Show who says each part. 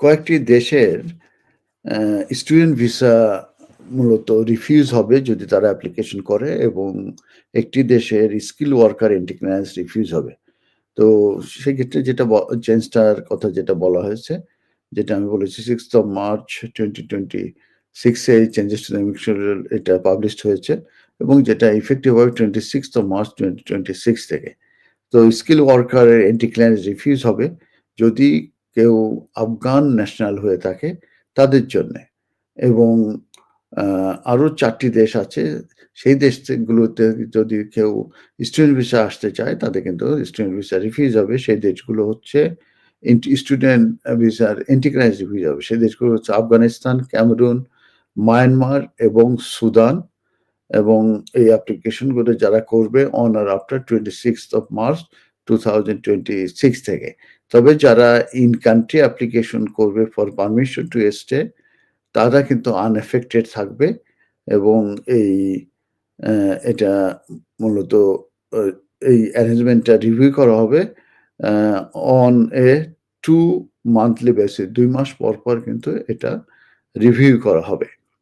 Speaker 1: কয়েকটি দেশের student visa মূলত রিফিউজ হবে যদি তারা অ্যাপ্লিকেশন করে এবং একটি দেশের skill worker entry clearance refuse হবে। তো সেক্ষেত্রে যেটা চেঞ্জটার কথা যেটা বলা হয়েছে, যেটা আমি বলেছি 6th of March 2026 A changes to the immigration rule এটা পাবলিশড হয়েছে এবং যেটা ইফেক্টিভ হবে 26th of March 2026 থেকে। তো স্কিল ওয়ার্কারের এন্ট্রি ক্লিয়ারেন্স রিফিউজ হবে যদি কেউ আফগান ন্যাশনাল হয়ে থাকে তাদের জন্যে। এবং আরো ৪ টি দেশ আছে। সেই দেশগুলোতে যদি কেউ স্টুডেন্ট ভিসা আসতে চায় তাদের কিন্তু স্টুডেন্ট ভিসা রিফিউজ হবে। সেই দেশগুলো হচ্ছে স্টুডেন্ট ভিসার এন্ট্রি ক্লিয়ারেন্স রিফিউজ হবে। সেই দেশগুলো হচ্ছে আফগানিস্তান, ক্যামেরুন, মায়ানমার এবং সুদান। এবং এই অ্যাপ্লিকেশনগুলো যারা করবে on or after 26th of March 2026 থেকে। তবে যারা ইন কান্ট্রি অ্যাপ্লিকেশন করবে ফর পারমিশন টু স্টে তারা কিন্তু আনএফেক্টেড থাকবে এবং এই এটা মূলত আ এই অ্যারেঞ্জমেন্টটা রিভিউ করা হবে আ অন এ 2 মান্থলি বেসিস ২ মাস পর কিন্তু এটা রিভিউ করা হবে।